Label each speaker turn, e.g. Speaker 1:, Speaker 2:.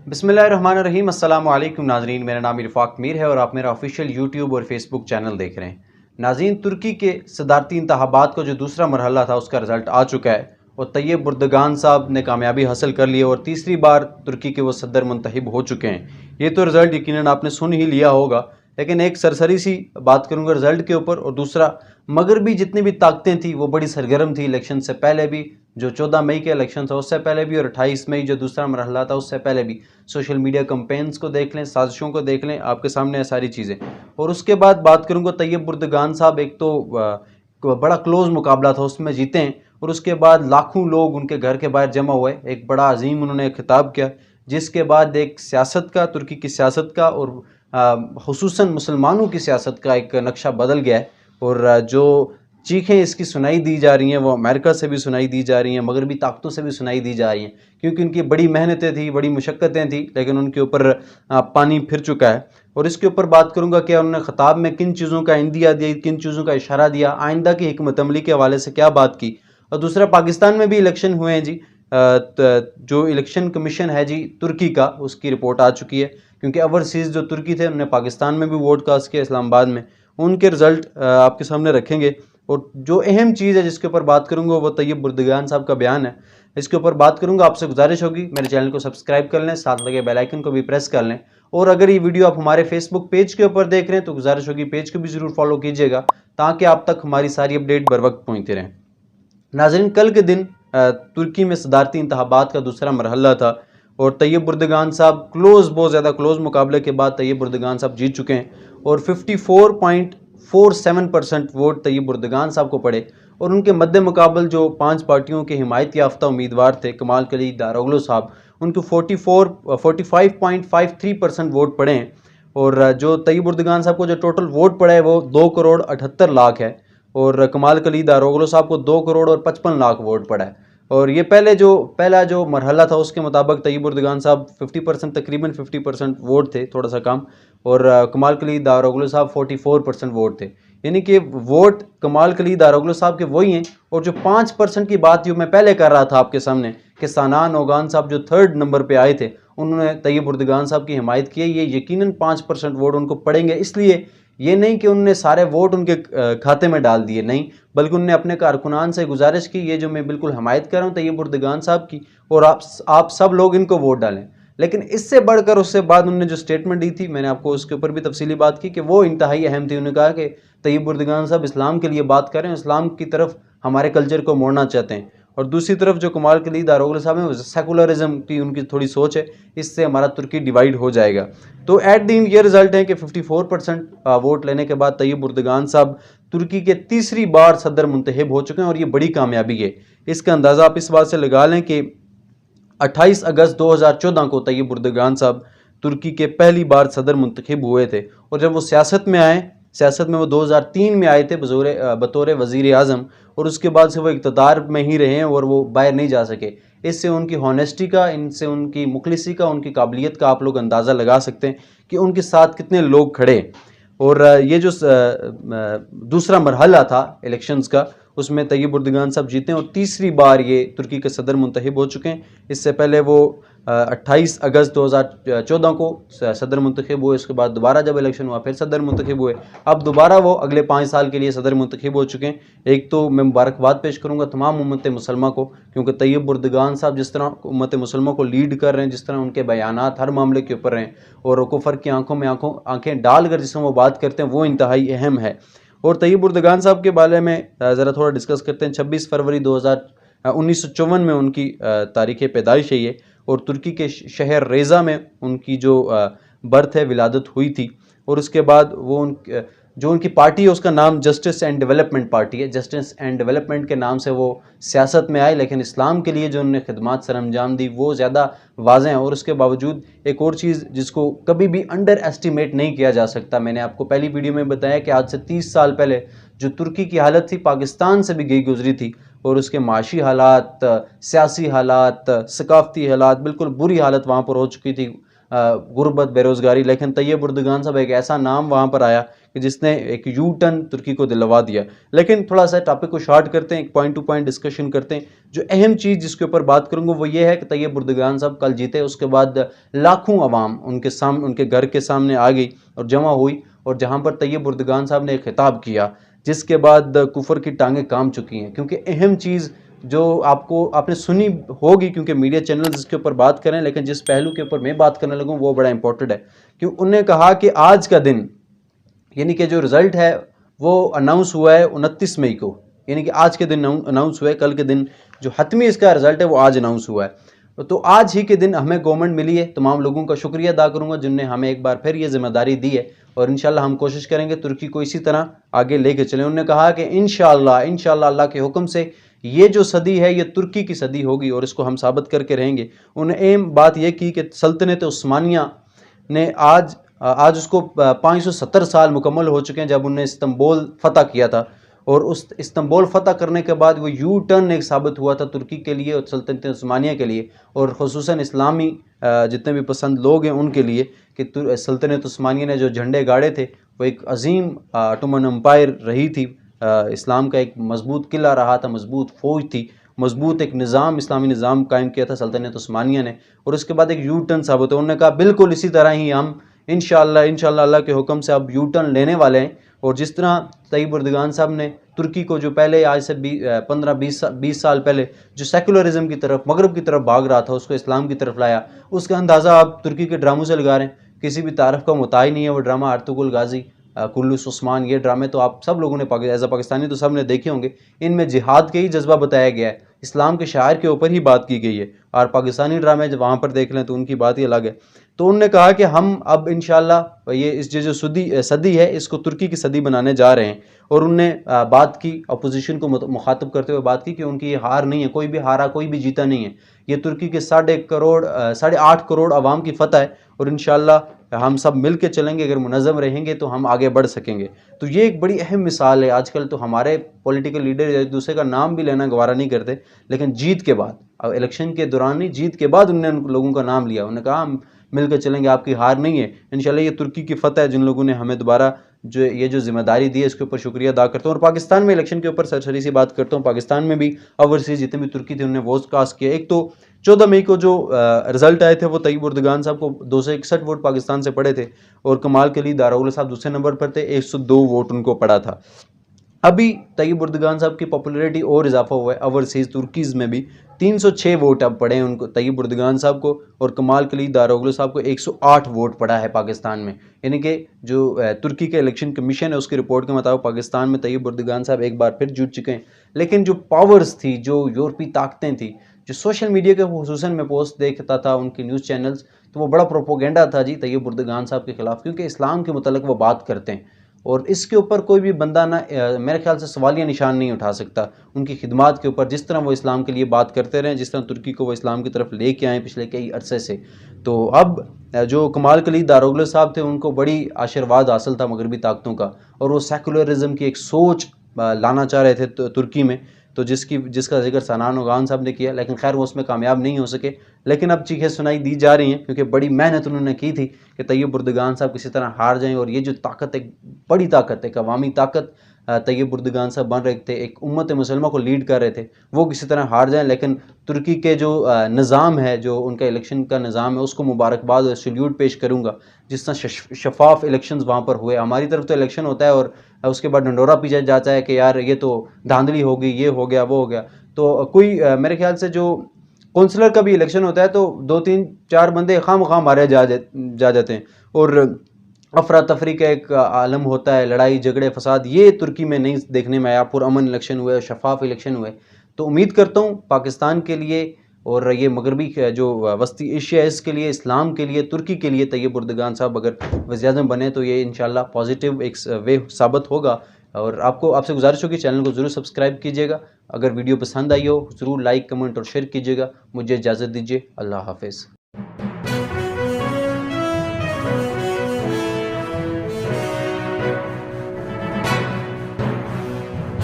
Speaker 1: बिस्मिल्लाहिर्रहमानिर्रहीम। अस्सलाम वालेकुम नाजरीन, मेरा नाम इरफाक मीर है और आप मेरा ऑफिशियल यूट्यूब और फेसबुक चैनल देख रहे हैं। नाज़रीन, तुर्की के सदारती इंतखाबात का जो दूसरा मरहला था उसका रिज़ल्ट आ चुका है और तैयब एर्दोगान साहब ने कामयाबी हासिल कर ली और तीसरी बार तुर्की के वो सदर मुंतखब हो चुके हैं। ये तो रिज़ल्ट यकीनन आपने सुन ही लिया होगा, लेकिन एक सरसरी सी बात करूँगा रिज़ल्ट के ऊपर। और दूसरा, मगरबी जितनी भी ताकतें थी वो बड़ी सरगर्म थी इलेक्शन से पहले भी, जो 14 मई के इलेक्शन था उससे पहले भी, और 28 मई जो दूसरा मरहला था उससे पहले भी। सोशल मीडिया कैंपेन्स को देख लें, साजिशों को देख लें, आपके सामने है सारी चीज़ें। और उसके बाद बात करूँगा तैयब एर्दोगान साहब, एक तो बड़ा क्लोज़ मुकाबला था उसमें जीते हैं, और उसके बाद लाखों लोग उनके घर के बाहर जमा हुए, एक बड़ा अजीम उन्होंने खिताब किया, जिसके बाद एक सियासत का, तुर्की की सियासत का और खुसूसन मुसलमानों की सियासत का एक नक्शा बदल गया है। और जो चीखें इसकी सुनाई दी जा रही हैं वो अमेरिका से भी सुनाई दी जा रही हैं, मगरबी ताकतों से भी सुनाई दी जा रही हैं, क्योंकि उनकी बड़ी मेहनतें थी, बड़ी मुशक्क़तें थी, लेकिन उनके ऊपर पानी फिर चुका है। और इसके ऊपर बात करूँगा कि उन्होंने ख़िताब में किन चीज़ों का इंदिया दिया, किन चीज़ों का इशारा दिया, आइंदा की हिकमत अमली के हवाले से क्या बात की। और दूसरा, पाकिस्तान में भी इलेक्शन हुए हैं जी। जो इलेक्शन कमीशन है जी तुर्की का, उसकी रिपोर्ट आ चुकी है, क्योंकि ओवरसीज़ जो तुर्की थे उन्होंने पाकिस्तान में भी वोट कास्ट किया, इस्लामाबाद में। उनके रिज़ल्ट आपके सामने रखेंगे। और जो अहम चीज़ है जिसके ऊपर बात करूँगा वो तैयब एर्दोगान साहब का बयान है, इसके ऊपर बात करूँगा। आपसे गुजारिश होगी मेरे चैनल को सब्सक्राइब कर लें, साथ लगे बेल आइकन को भी प्रेस कर लें। और अगर ये वीडियो आप हमारे फेसबुक पेज के ऊपर देख रहे हैं तो गुजारिश होगी पेज को भी ज़रूर फॉलो कीजिएगा, ताकि आप तक हमारी सारी अपडेट बर वक्त पहुँचती रहें। नाज़रीन, कल के दिन तुर्की में सदारती इंतखाबात का दूसरा मरहला था और तैयब एर्दोगान साहब बहुत ज़्यादा क्लोज़ मुकाबले के बाद तैयब एर्दोगान साहब जीत चुके हैं और 54.47% वोट तैयब एर्दोगान साहब को पड़े। और उनके मद्दे मुकाबल जो 5 पार्टियों के हिमायत याफ्ता उम्मीदवार थे, कमाल खलील दारोगलू साहब, उनको 45.53% वोट पड़े हैं। और जो तैयब एर्दोगान साहब को जो टोटल वोट पड़ा है वो 2 करोड़ 78 लाख है, और कमाल खलील दारोगलू साहब को 2 करोड़ और 55 लाख वोट पड़ा है। और ये पहला जो मरहला था उसके मुताबिक तैयब एर्दोगान साहब 50%, तकरीबन 50% वोट थे, थोड़ा सा कम, और कमाल खलील दारोगलू साहब 44% वोट थे। यानी कि वोट कमाल खलील दारोगलू साहब के वही हैं। और जो 5% की बात जो मैं पहले कर रहा था आपके सामने कि सनान ओगान साहब जो 3rd नंबर पे आए थे, उन्होंने तैयब एर्दोगान साहब की हिमायत की है, ये यकीनन 5% वोट उनको पड़ेंगे। इसलिए ये नहीं कि उन्होंने सारे वोट उनके खाते में डाल दिए, नहीं, बल्कि उन्होंने अपने कारकुनान से गुजारिश की, ये जो मैं बिल्कुल हिमायत कर रहा हूँ तैयब एर्दोगान साहब की, और आप सब लोग इनको वोट डालें। लेकिन इससे बढ़कर उससे बाद उन्होंने जो स्टेटमेंट दी थी, मैंने आपको उसके ऊपर भी तफसीली बात की कि वो इंतहाई अहम थी। उन्होंने कहा कि तैयब एर्दोगान साहब इस्लाम के लिए बात करें, इस्लाम की तरफ हमारे कल्चर को मोड़ना चाहते हैं। और दूसरी तरफ जो कमाल खलील दारोगलू साहब हैं, सेकुलरिज्म की उनकी थोड़ी सोच है, इससे हमारा तुर्की डिवाइड हो जाएगा। तो एट द एंड ये रिजल्ट है कि 54% वोट लेने के बाद तैयब एर्दोगान साहब तुर्की के तीसरी बार सदर मुंतखब हो चुके हैं, और ये बड़ी कामयाबी है। इसका अंदाज़ा आप इस बात से लगा लें कि 28 अगस्त 2014 को तैयब एर्दोगान साहब तुर्की के पहली बार सदर मुंतखब हुए थे, और जब वो सियासत में आए, सियासत में वो 2003 में आए थे बतौर वज़ीर आज़म, और उसके बाद से वो इक़्तिदार में ही रहे हैं और वो बाहर नहीं जा सके। इससे उनकी हॉनेस्टी का, इनसे उनकी मुखलिसी का, उनकी काबिलियत का आप लोग अंदाज़ा लगा सकते हैं कि उनके साथ कितने लोग खड़े। और ये जो दूसरा मरहला था इलेक्शंस का, उसमें तैयब एर्दोगान साहब जीते हैं और तीसरी बार ये तुर्की के सदर मुंतखब हो चुके हैं। इससे पहले वो 28 अगस्त 2014 को सदर मुंतखब हुए, उसके बाद दोबारा जब इलेक्शन हुआ फिर सदर मुंतखब हुए, अब दोबारा वो अगले 5 साल के लिए सदर मुंतखब हो चुके हैं। एक तो मैं मुबारकबाद पेश करूँगा तमाम उम्मत मुसलमा को, क्योंकि तैयब एर्दोगान साहब जिस तरह उम्मत मुसलमा को लीड कर रहे हैं, जिस तरह उनके बयानात हर मामले के ऊपर हैं, और कुफर की आंखों में आंखें डालकर जिस तरह वो बात करते हैं, वो इंतहाई अहम है। और तैयब एर्दोगान साहब के बारे में ज़रा थोड़ा डिस्कस करते हैं। 26 फरवरी 1954 में उनकी तारीख़ पैदाइश है ये, और तुर्की के शहर रेज़ा में उनकी जो बर्थ है, विलादत हुई थी। और उसके बाद वो जो उनकी पार्टी है उसका नाम जस्टिस एंड डेवलपमेंट पार्टी है। जस्टिस एंड डेवलपमेंट के नाम से वो सियासत में आए, लेकिन इस्लाम के लिए जो उन्होंने खिदमात सर अंजाम दी वो ज़्यादा वाज़ेह हैं। और उसके बावजूद एक और चीज़ जिसको कभी भी अंडर एस्टिमेट नहीं किया जा सकता, मैंने आपको पहली वीडियो में बताया कि आज से 30 साल पहले जो तुर्की की हालत थी पाकिस्तान से भी गई गुजरी थी, और उसके माशी हालात, सियासी हालात, सकाफ़ती हालात, बिल्कुल बुरी हालत वहाँ पर हो चुकी थी। غربت بیروزگاری، لیکن طیب اردگان صاحب ایک ایسا نام وہاں پر آیا کہ جس نے ایک یو ٹرن ترکی کو دلوا دیا. لیکن تھوڑا سا ٹاپک کو شارٹ کرتے ہیں، ایک پوائنٹ ٹو پوائنٹ ڈسکشن کرتے ہیں. جو اہم چیز جس کے اوپر بات کروں گا وہ یہ ہے کہ طیب اردگان صاحب کل جیتے، اس کے بعد لاکھوں عوام ان کے گھر کے سامنے آ گئی اور جمع ہوئی، اور جہاں پر طیب اردگان صاحب نے ایک خطاب کیا جس کے بعد کفر کی ٹانگیں کام چکی ہیں. کیونکہ اہم چیز جو آپ نے سنی ہوگی، کیونکہ میڈیا چینلز اس کے اوپر بات کریں، لیکن جس پہلو کے اوپر میں بات کرنے لگوں وہ بڑا امپورٹنٹ ہے. کیوں انہوں نے کہا کہ آج کا دن، یعنی کہ جو رزلٹ ہے وہ اناؤنس ہوا ہے 29 مئی کو، یعنی کہ آج کے دن اناؤنس ہوا ہے. کل کے دن جو حتمی اس کا رزلٹ ہے وہ آج اناؤنس ہوا ہے. تو آج ہی کے دن ہمیں گورنمنٹ ملی ہے. تمام لوگوں کا شکریہ ادا کروں گا جن نے ہمیں ایک بار پھر یہ ذمہ داری دی ہے، اور انشاءاللہ ہم کوشش کریں گے ترکی کو اسی طرح آگے لے کے چلیں. انہوں نے کہا کہ انشاءاللہ اللہ کے حکم سے یہ جو صدی ہے یہ ترکی کی صدی ہوگی، اور اس کو ہم ثابت کر کے رہیں گے. انہوں نے اہم بات یہ کی کہ سلطنت عثمانیہ نے آج اس کو 570 سال مکمل ہو چکے ہیں جب انہوں نے استنبول فتح کیا تھا، اور اس استنبول فتح کرنے کے بعد وہ یو ٹرن ایک ثابت ہوا تھا ترکی کے لیے اور سلطنت عثمانیہ کے لیے، اور خصوصاً اسلامی جتنے بھی پسند لوگ ہیں ان کے لیے، کہ سلطنت عثمانیہ نے جو جھنڈے گاڑے تھے وہ ایک عظیم آٹومن امپائر رہی تھی، اسلام کا ایک مضبوط قلعہ رہا تھا، مضبوط فوج تھی، مضبوط ایک نظام، اسلامی نظام قائم کیا تھا سلطنت عثمانیہ نے. اور اس کے بعد ایک یو ٹرن ثابت ہوا. انہوں نے کہا بالکل اسی طرح ہی ہم انشاءاللہ اللہ کے حکم سے اب یو ٹرن لینے والے ہیں. اور جس طرح طیب اردگان صاحب نے ترکی کو جو پہلے آج سے 15-20 سال پہلے جو سیکولرزم کی طرف، مغرب کی طرف بھاگ رہا تھا، اس کو اسلام کی طرف لایا، اس کا اندازہ آپ ترکی کے ڈراموں سے لگا رہے ہیں. کسی بھی تعارف کا محتاج نہیں ہے وہ ڈرامہ ارطغرل غازی، کلوس عثمان، یہ ڈرامے تو آپ سب لوگوں نے ایز اے پاکستانی تو سب نے دیکھے ہوں گے. ان میں جہاد کا ہی جذبہ بتایا گیا ہے، اسلام کے شاعر کے اوپر ہی بات کی گئی ہے، اور پاکستانی ڈرامے جب وہاں پر دیکھ لیں تو ان کی بات ہی الگ ہے. تو انہوں نے کہا کہ ہم اب انشاءاللہ یہ اس جو صدی ہے اس کو ترکی کی صدی بنانے جا رہے ہیں. اور انہوں نے بات کی، اپوزیشن کو مخاطب کرتے ہوئے بات کی کہ ان کی یہ ہار نہیں ہے، کوئی بھی ہارا کوئی بھی جیتا نہیں ہے، یہ ترکی کے 8.5 کروڑ عوام کی فتح ہے. اور انشاءاللہ ہم سب مل کے چلیں گے، اگر منظم رہیں گے تو ہم آگے بڑھ سکیں گے. تو یہ ایک بڑی اہم مثال ہے. آج کل تو ہمارے پولیٹیکل لیڈر ایک دوسرے کا نام بھی لینا گوارا نہیں کرتے، لیکن جیت کے بعد، اب الیکشن کے دوران نہیں، جیت کے بعد انہوں نے ان لوگوں کا نام لیا. انہوں نے کہا ہم مل کے چلیں گے، آپ کی ہار نہیں ہے. انشاءاللہ یہ ترکی کی فتح ہے. جن لوگوں نے ہمیں دوبارہ جو ذمہ داری دی ہے اس کے اوپر شکریہ ادا کرتا ہوں. اور پاکستان میں الیکشن کے اوپر سرسری سی بات کرتا ہوں. پاکستان میں بھی اوورسیز جتنے بھی ترکی تھے انہوں نے ووٹ کاسٹ کیا. ایک تو 14 مئی کو جو رزلٹ آئے تھے وہ طیب اردگان صاحب کو 261 ووٹ پاکستان سے پڑے تھے، اور کمال کلید داروغلو صاحب دوسرے نمبر پر تھے، 102 ووٹ ان کو پڑا تھا. ابھی طیب اردگان صاحب کی پاپولیرٹی اور اضافہ ہوا ہے. اوورسیز ترکیز میں بھی 306 ووٹ اب پڑے ہیں ان کو، طیب اردگان صاحب کو، اور کمال کلید داروغلو صاحب کو 108 ووٹ پڑا ہے پاکستان میں. یعنی کہ جو ترکی کے الیکشن کمیشن ہے اس کی رپورٹ کے مطابق پاکستان میں طیب اردگان صاحب ایک بار پھر جیت چکے ہیں. لیکن جو پاورز تھی، جو یورپی طاقتیں تھیں، جو سوشل میڈیا کے خصوصاً میں پوسٹ دیکھتا تھا ان کی نیوز چینلز، تو وہ بڑا پروپوگنڈا تھا جی طیب اردگان صاحب کے خلاف، کیونکہ اسلام کے متعلق وہ بات کرتے ہیں، اور اس کے اوپر کوئی بھی بندہ میرے خیال سے سوالیہ نشان نہیں اٹھا سکتا. ان کی خدمات کے اوپر جس طرح وہ اسلام کے لیے بات کرتے رہے، جس طرح ترکی کو وہ اسلام کی طرف لے کے آئے پچھلے کئی عرصے سے. تو اب جو کمال کلید داروغلو صاحب تھے ان کو بڑی آشیرواد حاصل تھا مغربی طاقتوں کا، اور وہ سیکولرزم کی ایک سوچ لانا چاہ رہے تھے ترکی میں، تو جس کا ذکر سنان اوغان صاحب نے کیا، لیکن خیر وہ اس میں کامیاب نہیں ہو سکے. لیکن اب چیخیں سنائی دی جا رہی ہیں، کیونکہ بڑی محنت انہوں نے کی تھی کہ طیب اردگان صاحب کسی طرح ہار جائیں. اور یہ جو طاقت، ایک بڑی طاقت، ایک عوامی طاقت طیب اردگان صاحب بن رہے تھے، ایک امت مسلمہ کو لیڈ کر رہے تھے، وہ کسی طرح ہار جائیں. لیکن ترکی کے جو نظام ہے، جو ان کا الیکشن کا نظام ہے، اس کو مبارکباد اور سیلیوٹ پیش کروں گا. جس طرح شفاف الیکشنز وہاں پر ہوئے. ہماری طرف تو الیکشن ہوتا ہے اور اس کے بعد ڈنڈورا پیچھا جاتا ہے کہ یار یہ تو دھاندلی ہو گئی، یہ ہو گیا، وہ ہو گیا. تو کوئی میرے خیال سے جو کونسلر کا بھی الیکشن ہوتا ہے تو 2-3-4 بندے خواہ مخواہ مارے جا جاتے ہیں، اور افراتفری کا ایک عالم ہوتا ہے، لڑائی جھگڑے فساد. یہ ترکی میں نہیں دیکھنے میں آیا. پرامن الیکشن ہوئے، شفاف الیکشن ہوئے. تو امید کرتا ہوں پاکستان کے لیے اور یہ مغربی جو وسطی ایشیا ہے اس کے لیے، اسلام کے لیے، ترکی کے لیے طیب اردگان صاحب اگر وزیر اعظم بنے تو یہ انشاءاللہ پازیٹیو ایک وے ثابت ہوگا. اور آپ سے گزارش ہوگی چینل کو ضرور سبسکرائب کیجیے گا. اگر ویڈیو پسند آئی ہو ضرور لائک، کمنٹ اور شیئر کیجیے گا. مجھے اجازت دیجیے. اللہ حافظ.